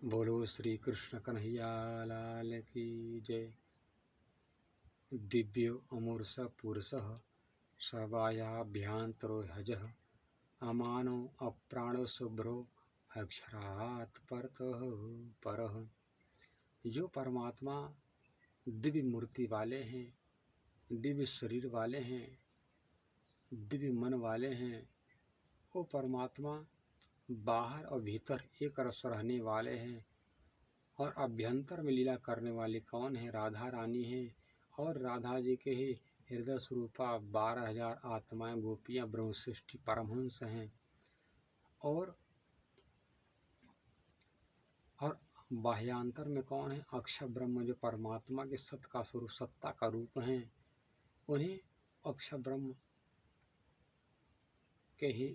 बोलो श्री कृष्ण कन्हैया लाल की जय। दिव्यो अमूर्ष पुरुषः सर्वायाभ्यांतरो हजः अमानो अप्राणो शुभ्रो अक्षरात् परतः परः। जो परमात्मा दिव्य मूर्ति वाले हैं, दिव्य शरीर वाले हैं, दिव्य मन वाले हैं, वो परमात्मा बाहर और भीतर एक रस रहने वाले हैं। और अभ्यंतर में लीला करने वाली कौन है? राधा रानी है। और राधा जी के ही हृदय स्वरूपा 12,000 आत्माएं गोपियां ब्रह्म सृष्टि परमहंस हैं। और बाह्यांतर में कौन है? अक्षर ब्रह्म, जो परमात्मा के सत्य का स्वरूप, सत्ता का रूप हैं। उन्हें अक्षर ब्रह्म के ही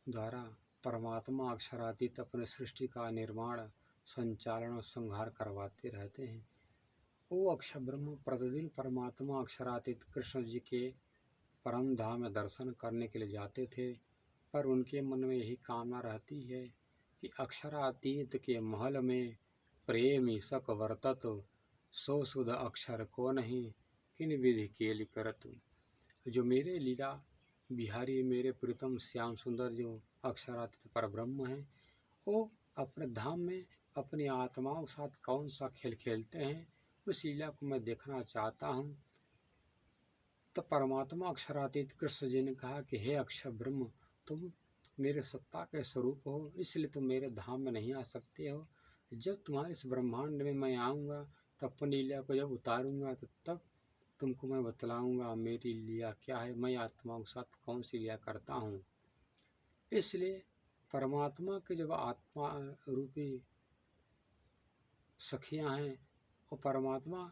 द्वारा परमात्मा अक्षरातीत अपने सृष्टि का निर्माण, संचालन और संहार करवाते रहते हैं। वो अक्षर ब्रह्म प्रतिदिन परमात्मा अक्षरातीत कृष्ण जी के परम धाम में दर्शन करने के लिए जाते थे, पर उनके मन में यही कामना रहती है कि अक्षरातीत के महल में प्रेमी सक वर्तत, सो सुध अक्षर को नहीं किन विधि केलि करत। जो मेरे लीला बिहारी, मेरे प्रीतम श्याम सुंदर जो अक्षरातीत पर ब्रह्म हैं, वो अपने धाम में अपनी आत्माओं के साथ कौन सा खेल खेलते हैं, उस लीला को मैं देखना चाहता हूँ। तो परमात्मा अक्षरातीत कृष्ण जी ने कहा कि हे अक्षर ब्रह्म, तुम मेरे सत्ता के स्वरूप हो, इसलिए तुम मेरे धाम में नहीं आ सकते हो। जब तुम्हारे इस ब्रह्मांड में मैं आऊँगा, तब अपनी लीला को जब उतारूँगा, तो तब तुमको मैं बतलाऊँगा मेरी लीला क्या है, मैं आत्माओं के साथ कौन सी लीला करता हूँ। इसलिए परमात्मा के जब आत्मा रूपी सखियाँ हैं, वो परमात्मा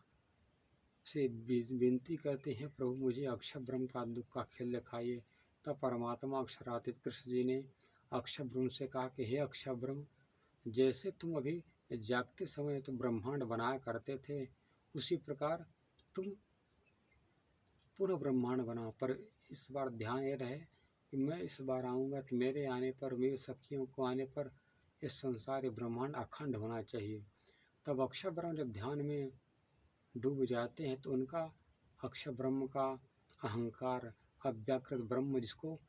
से विनती करते हैं, प्रभु मुझे अक्षर ब्रह्म का दुख का खेल दिखाइए। तब परमात्मा अक्षरातीत कृष्ण जी ने अक्षर ब्रह्म से कहा कि हे अक्षर ब्रह्म, जैसे तुम अभी जागते समय तो ब्रह्मांड बनाया करते थे, उसी प्रकार तुम पुनः ब्रह्मांड बनाओ। पर इस बार ध्यान ये रहे कि मैं इस बार आऊँगा तो मेरे आने पर, मेरी सखियों को आने पर इस संसार ब्रह्मांड अखंड होना चाहिए। तब अक्षर ब्रह्म जब ध्यान में डूब जाते हैं तो उनका अक्षर ब्रह्म का अहंकार, अव्याकृत ब्रह्म, जिसको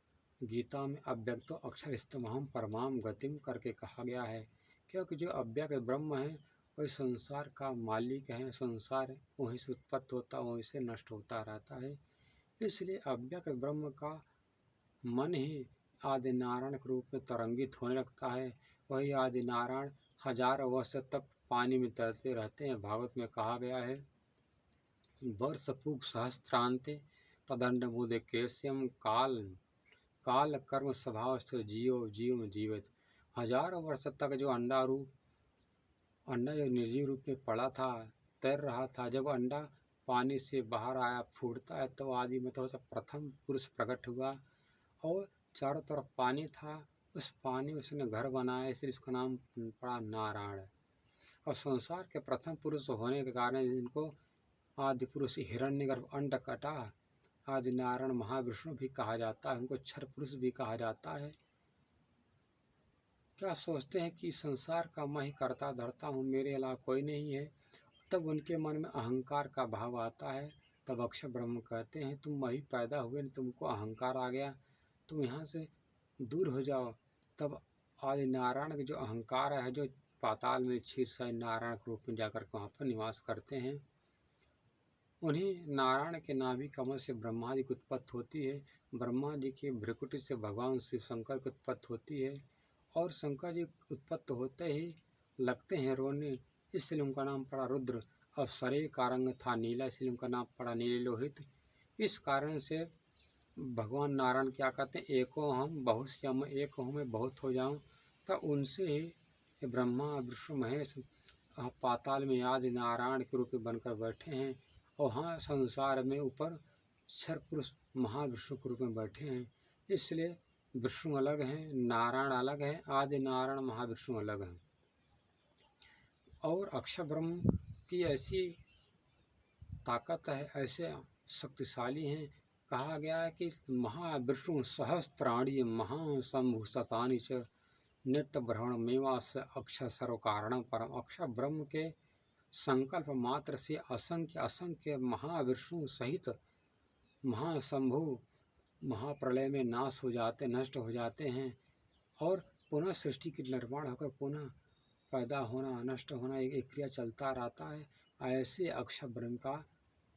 गीता में अव्यक्तो अक्षर स्तमहम परमाम गतिम करके कहा गया है, क्योंकि जो अव्यक्त ब्रह्म है वही संसार का मालिक है। संसार वहीं से उत्पत्ति होता, वहीं से नष्ट होता रहता है। इसलिए अव्यक्त ब्रह्म का मन ही आदि नारायण के रूप में तरंगित होने लगता है। वही आदि नारायण हजारों वर्ष तक पानी में तैरते रहते हैं। भागवत में कहा गया है, वर्षपूग सहस्त्रांते तदंडमुदे केश्यम काल कर्म स्वभावस्थ जीव जीव जीवित। हजारों वर्ष तक जो अंडा जो निर्जीव रूप में पड़ा था, तैर रहा था, जब अंडा पानी से बाहर आया, फूटता है, तो आदि में तो प्रथम पुरुष प्रकट हुआ और चारों तरफ पानी था। उस पानी में उसने घर बनाया, इसलिए उसका नाम पड़ा नारायण। और संसार के प्रथम पुरुष होने के कारण इनको आदि पुरुष हिरण्यगर्भ अंडकटा आदि नारायण महाविष्णु भी कहा जाता है, उनको क्षर पुरुष भी कहा जाता है। क्या सोचते हैं कि संसार का मैं ही करता धरता हूँ, मेरे अलावा कोई नहीं है। तब उनके मन में अहंकार का भाव आता है। तब अक्षर ब्रह्म कहते हैं, तुम वही पैदा हुए, तुमको अहंकार आ गया, तुम यहाँ से दूर हो जाओ। तब आदि नारायण के जो अहंकार है, जो पाताल में क्षीरसाई नारायण के रूप में जाकर वहाँ पर निवास करते हैं, उन्हीं नारायण के नाभि कमल से ब्रह्मा जी की उत्पत्ति होती है। ब्रह्मा जी के भ्रकुटी से भगवान शिव शंकर की उत्पत्ति होती है। और शंकर जी उत्पत्ति होते ही लगते हैं रोने, इसलिए उनका नाम पड़ा रुद्र। अब शरीर का रंग था नीला, इसलिए उनका नाम पड़ा नीले लोहित। इस कारण से भगवान नारायण क्या कहते हैं, एको हम बहुश्यम, एक हूँ मैं बहुत हो जाऊँ। तब उनसे ही ब्रह्मा विष्णु महेश पाताल में आदि नारायण के रूप में बनकर बैठे हैं। और हाँ, संसार में ऊपर क्षर पुरुष महाविष्णु के रूप में बैठे हैं। इसलिए विष्णु अलग हैं, नारायण अलग है, आदि नारायण महाविष्णु अलग हैं। और अक्षर ब्रह्म की ऐसी ताकत है, ऐसे शक्तिशाली हैं। कहा गया है कि महाविष्णु सहस्त्राणी महाशंभु शतानि च नित्य भ्रमण मेवास अक्षर सर्व कारण परम। अक्षर ब्रह्म के संकल्प मात्र से असंख्य असंख्य महाविष्णु सहित महाशंभु महाप्रलय में नाश हो जाते नष्ट हो जाते हैं और पुनः सृष्टि की निर्माण होकर पुनः पैदा होना नष्ट होना एक क्रिया चलता रहता है। ऐसे अक्षर ब्रह्म का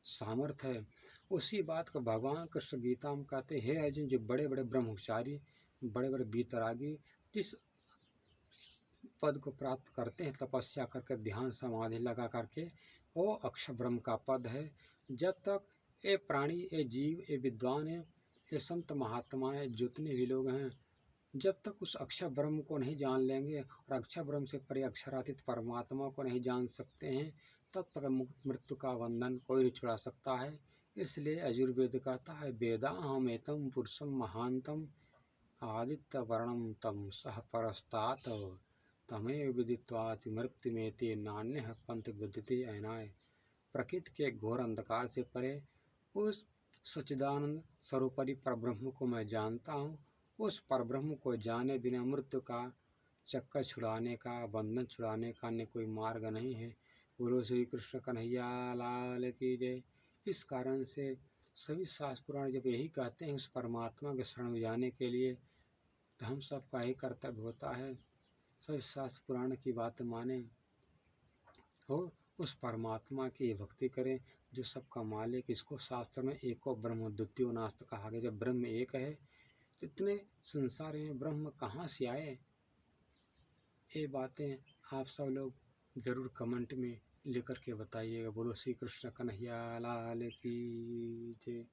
सामर्थ्य है। उसी बात को भगवान कृष्ण गीता में कहते हैं, हे अर्जुन, जो बड़े बड़े ब्रह्मचारी बड़े बड़े वीतरागी जिस पद को प्राप्त करते हैं तपस्या करके ध्यान समाधि लगा करके, वो अक्षर ब्रह्म का पद है। जब तक ये प्राणी ये जीव ये विद्वान है ये संत महात्माएं जितने भी लोग हैं, जब तक उस अक्षर ब्रह्म को नहीं जान लेंगे और अक्षर ब्रह्म से परे अक्षरातीत परमात्मा को नहीं जान सकते हैं, तब तक मृत्यु का बंधन कोई नहीं छुड़ा सकता है। इसलिए यजुर्वेद कहता है, वेदाहम एतम पुरुषम महांतम आदित्य वर्णम तम सह परस्तात तमेव विदित्वाति मृत्युमेते नान्यः पंथ विद्यते अनाय। प्रकृति के घोर अंधकार से परे उस सच्चिदानंद सर्वोपरि परब्रह्म को मैं जानता हूँ। उस परब्रह्म को जाने बिना मृत्यु का चक्कर छुड़ाने का बंधन छुड़ाने का अन्य कोई मार्ग नहीं है। बोलो श्री कृष्ण कन्हैया लाल की जय। इस कारण से सभी शास्त्र पुराण जब यही कहते हैं उस परमात्मा के शरण में जाने के लिए, तो हम सबका ही कर्तव्य होता है सभी शास्त्र पुराण की बात माने और उस परमात्मा की भक्ति करें जो सबका मालिक। इसको शास्त्र में एको ब्रह्म द्वितीयो नास्त कहा गया। जब ब्रह्म एक है तो इतने संसार में ब्रह्म कहाँ से आए? ये बातें आप सब लोग ज़रूर कमेंट में लिख कर के बताइएगा। बोलो श्री कृष्ण कन्हैया लाल की जय।